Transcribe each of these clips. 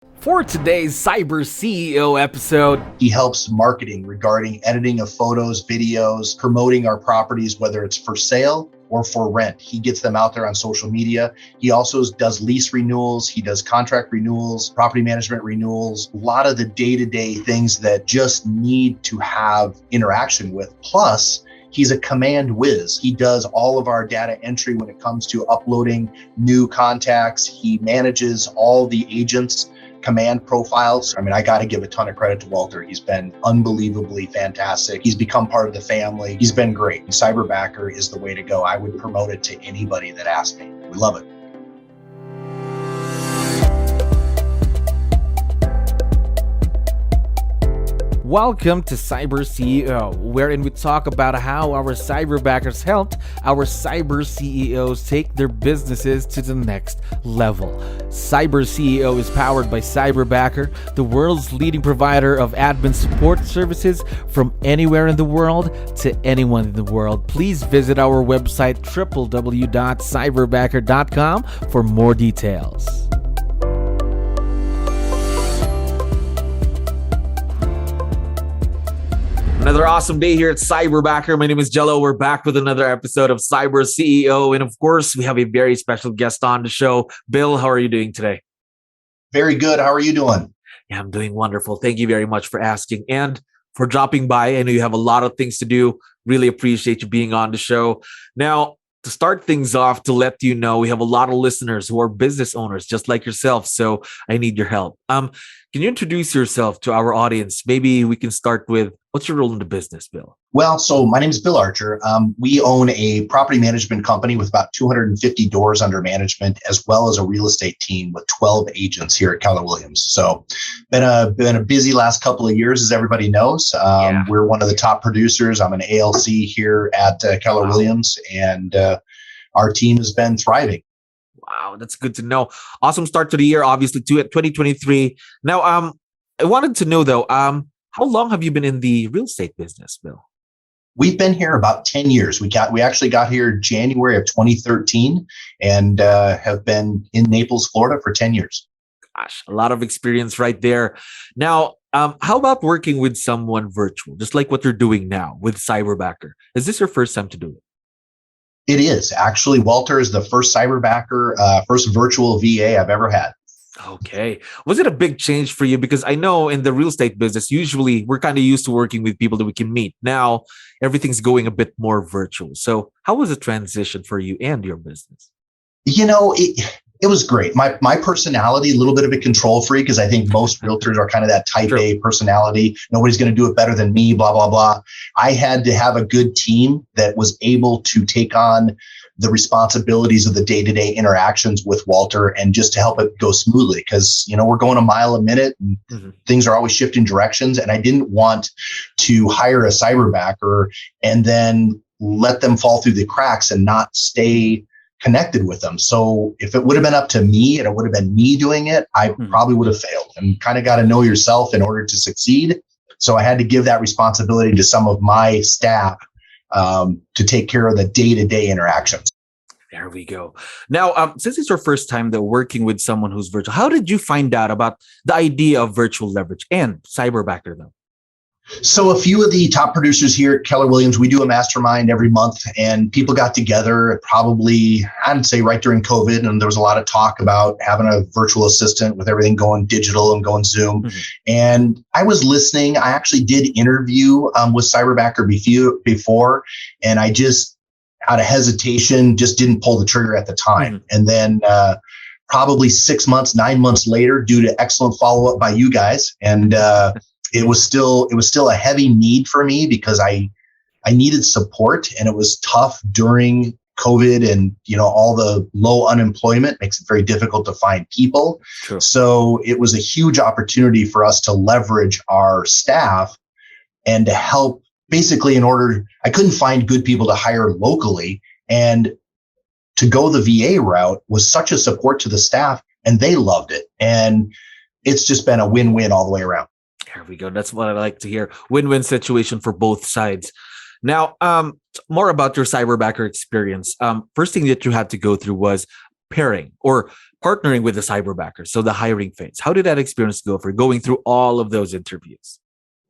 For today's Cyber CEO episode, he helps marketing regarding editing of photos, videos, promoting our properties, whether it's for sale or for rent. He gets them out there on social media. He also does lease renewals. He does contract renewals, property management renewals, a lot of the day-to-day things that just need to have interaction with. Plus, he's a command whiz. He does all of our data entry when it comes to uploading new contacts. He manages all the agents' command profiles. I mean, I got to give a ton of credit to Walter. He's been unbelievably fantastic. He's become part of the family. He's been great. Cyberbacker is the way to go. I would promote it to anybody that asked me. We love it. welcome to Cyber CEO, wherein we talk about how our cyberbackers helped our cyber CEOs take their businesses to the next level. Cyber CEO is powered by Cyberbacker, the world's leading provider of admin support services from anywhere in the world to anyone in the world. Please visit our website www.cyberbacker.com for more details. Another awesome day here at Cyberbacker. My name is Jello. We're back with another episode of Cyber CEO. And of course, we have a very special guest on the show. Bill, how are you doing today? Very good. How are you doing? Yeah, I'm doing wonderful. Thank you very much for asking and for dropping by. I know you have a lot of things to do. Really appreciate you being on the show. Now, to start things off, to let you know, we have a lot of listeners who are business owners just like yourself. So I need your help. Can you introduce yourself to our audience? Maybe we can start with, what's your role in the business, Bill? Well, so my name is Bill Archer. We own a property management company with about 250 doors under management, as well as a real estate team with 12 agents here at 𝗙𝗪𝗶𝗹. So been a busy last couple of years, as everybody knows. We're one of the top producers. I'm an ALC here at 𝗙𝗪𝗶𝗹, and our team has been thriving. Wow, that's good to know. Awesome start to the year, obviously, to 2023. Now, I wanted to know, though, how long have you been in the real estate business, Bill? We've been here about 10 years. We actually got here January of 2013 and have been in Naples, Florida for 10 years. Gosh, a lot of experience right there. Now, how about working with someone virtual, just like what you're doing now with Cyberbacker? Is this your first time to do it? It is. Actually, Walter is the first Cyberbacker, first virtual VA I've ever had. Okay. Was it a big change for you? Because I know in the real estate business, usually we're kind of used to working with people that we can meet. Now, everything's going a bit more virtual. So how was the transition for you and your business? You know, it was great. My personality, a little bit of a control freak, because I think most realtors are kind of that type A personality. Nobody's going to do it better than me, blah, blah, blah. I had to have a good team that was able to take on the responsibilities of the day-to-day interactions with Walter and just to help it go smoothly, because, you know, we're going a mile a minute and things are always shifting directions. And I didn't want to hire a cyberbacker and then let them fall through the cracks and not stay connected with them. So if it would have been up to me and it would have been me doing it, I probably would have failed, and kind of got to know yourself in order to succeed. So I had to give that responsibility to some of my staff to take care of the day-to-day interactions. There we go. Now, since it's your first time that working with someone who's virtual, how did you find out about the idea of virtual leverage and Cyberbacker, though? So a few of the top producers here at 𝗙𝗪𝗶𝗹, we do a mastermind every month, and people got together probably, I'd say right during COVID. And there was a lot of talk about having a virtual assistant with everything going digital and going Zoom. And I was listening. I actually did interview with Cyberbacker before, and I just, out of hesitation, just didn't pull the trigger at the time. And then probably 6 months, 9 months later, due to excellent follow-up by you guys, and it was still a heavy need for me, because I needed support, and it was tough during COVID, and, you know, all the low unemployment makes it very difficult to find people. True. So it was a huge opportunity for us to leverage our staff and to help. Basically, I couldn't find good people to hire locally, and to go the VA route was such a support to the staff, and they loved it. And it's just been a win-win all the way around. There we go. That's what I like to hear. Win-win situation for both sides. Now, more about your Cyberbacker experience. First thing that you had to go through was pairing or partnering with the Cyberbacker, so the hiring phase, how did that experience go for going through all of those interviews?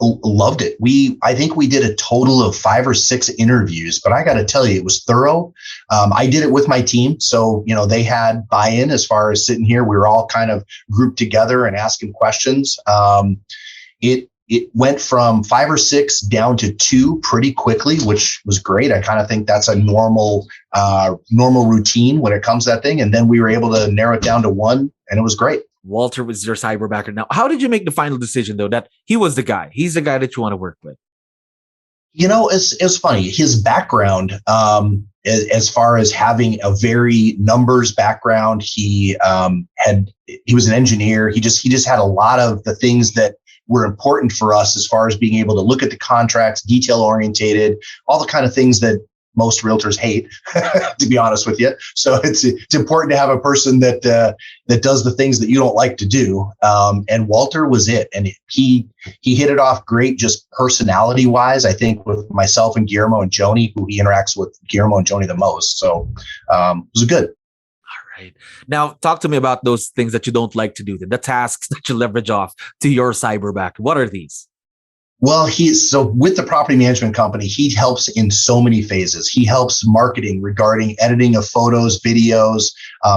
Loved it. I think we did a total of 5 or 6 interviews, but I got to tell you, it was thorough. I did it with my team. So, they had buy-in as far as sitting here. We were all kind of grouped together and asking questions. It went from 5 or 6 down to 2 pretty quickly, which was great. I kind of think that's a normal routine when it comes to that thing. And then we were able to narrow it down to 1, and it was great. Walter was your Cyberbacker. Now, how did you make the final decision, though, that he was the guy? He's the guy that you want to work with? It's funny. His background, as far as having a very numbers background, he was an engineer. He just had a lot of the things that were important for us as far as being able to look at the contracts, detail orientated, all the kind of things that most realtors hate, to be honest with you. So it's important to have a person that does the things that you don't like to do. And Walter was it. And he hit it off great, just personality wise, I think, with myself and Guillermo and Joni, who he interacts with Guillermo and Joni the most. So it was good. All right. Now, talk to me about those things that you don't like to do, the tasks that you leverage off to your Cyberbacker. What are these? Well, so with the property management company, he helps in so many phases. He helps marketing regarding editing of photos, videos,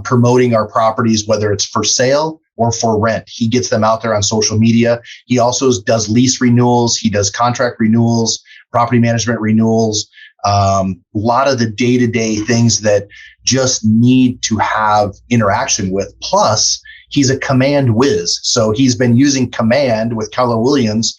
promoting our properties, whether it's for sale or for rent. He gets them out there on social media. He also does lease renewals. He does contract renewals, property management renewals, a lot of the day-to-day things that just need to have interaction with. Plus, he's a command whiz. So he's been using command with Keller Williams.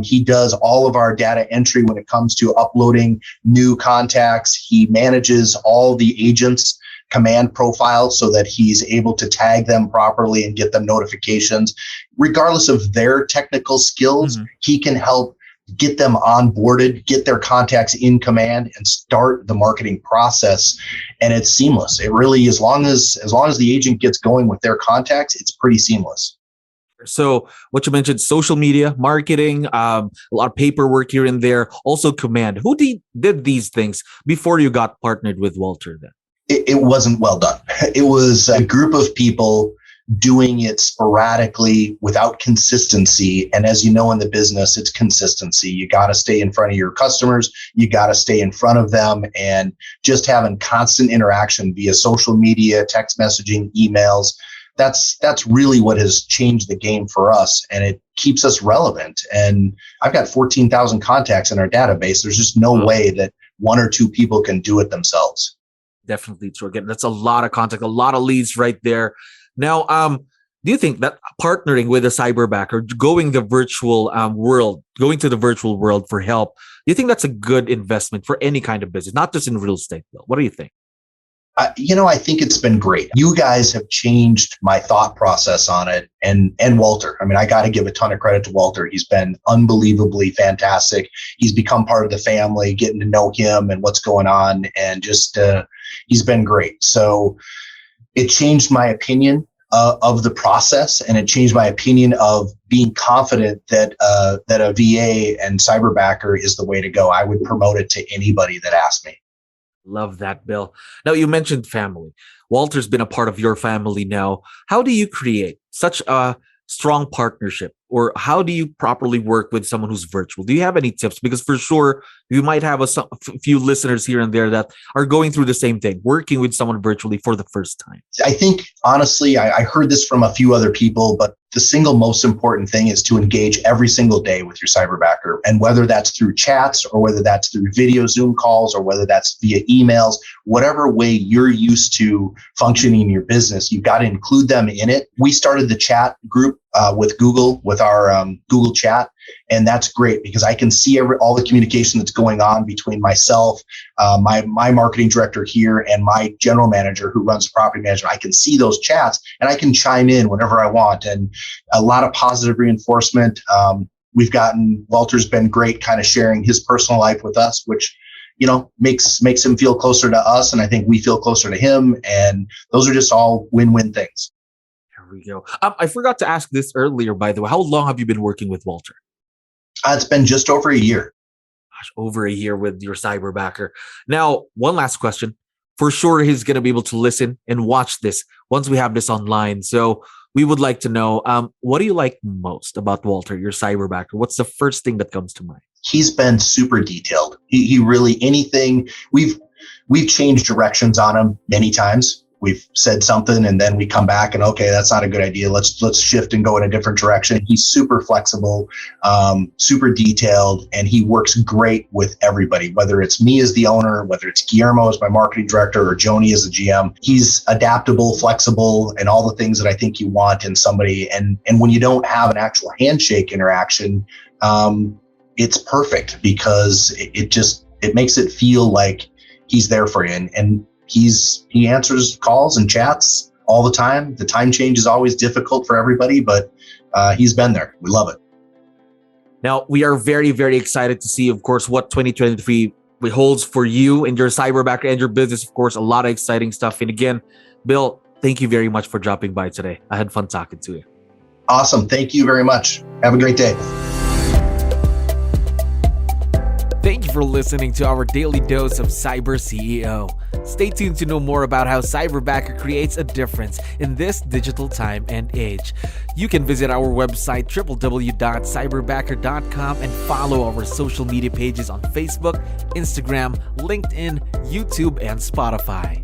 He does all of our data entry when it comes to uploading new contacts. He manages all the agents' command profiles so that he's able to tag them properly and get them notifications. Regardless of their technical skills, he can help get them onboarded, get their contacts in command, and start the marketing process. And it's seamless. It really, as long as the agent gets going with their contacts, it's pretty seamless. So what you mentioned, social media, marketing, a lot of paperwork here and there, also command. Who did these things before you got partnered with Walter then? It wasn't well done. It was a group of people doing it sporadically without consistency. And as you know, in the business, it's consistency. You got to stay in front of your customers. You got to stay in front of them, and just having constant interaction via social media, text messaging, emails. That's really what has changed the game for us, and it keeps us relevant. And I've got 14,000 contacts in our database. There's just no way that 1 or 2 people can do it themselves. Definitely true. Again, that's a lot of contact, a lot of leads right there. Now, do you think that partnering with a Cyberbacker, going to the virtual world for help, do you think that's a good investment for any kind of business, not just in real estate, Bill? What do you think? I think it's been great. You guys have changed my thought process on it, and Walter. I mean, I got to give a ton of credit to Walter. He's been unbelievably fantastic. He's become part of the family, getting to know him and what's going on, and just he's been great. So it changed my opinion of the process, and it changed my opinion of being confident that a VA and Cyberbacker is the way to go. I would promote it to anybody that asked me. Love that, Bill. Now, you mentioned family. Walter's been a part of your family now. How do you create such a strong partnership, or how do you properly work with someone who's virtual? Do you have any tips? Because for sure, you might have a few listeners here and there that are going through the same thing, working with someone virtually for the first time. I think, honestly, I heard this from a few other people, but the single most important thing is to engage every single day with your Cyberbacker. And whether that's through chats, or whether that's through video Zoom calls, or whether that's via emails, whatever way you're used to functioning in your business, you've got to include them in it. We started the chat group with Google, with our Google chat. And that's great because I can see all the communication that's going on between myself, my marketing director here, and my general manager who runs property management. I can see those chats and I can chime in whenever I want, and a lot of positive reinforcement. Walter's been great kind of sharing his personal life with us, which, makes him feel closer to us. And I think we feel closer to him. And those are just all win-win things. There we go. I forgot to ask this earlier, by the way. How long have you been working with Walter? It's been just over a year. Gosh, over a year with your Cyberbacker. Now, one last question. for sure he's going to be able to listen and watch this once we have this online. So we would like to know, what do you like most about Walter, your cyberbacker? What's the first thing that comes to mind? He's been super detailed. He really, anything, we've changed directions on him many times. We've said something and then we come back and, okay, that's not a good idea. Let's shift and go in a different direction. He's super flexible, super detailed, and he works great with everybody, whether it's me as the owner, whether it's Guillermo as my marketing director, or Joni as the GM. He's adaptable, flexible, and all the things that I think you want in somebody. And when you don't have an actual handshake interaction, it's perfect because it makes it feel like he's there for you. And he answers calls and chats all the time. The time change is always difficult for everybody, but he's been there. We love it. Now, we are very, very excited to see, of course, what 2023 holds for you and your cyberbacker and your business. Of course, a lot of exciting stuff. And again, Bill, thank you very much for dropping by today. I had fun talking to you. Awesome. Thank you very much. Have a great day. Thank you for listening to our daily dose of Cyber CEO. Stay tuned to know more about how Cyberbacker creates a difference in this digital time and age. You can visit our website www.cyberbacker.com and follow our social media pages on Facebook, Instagram, LinkedIn, YouTube, and Spotify.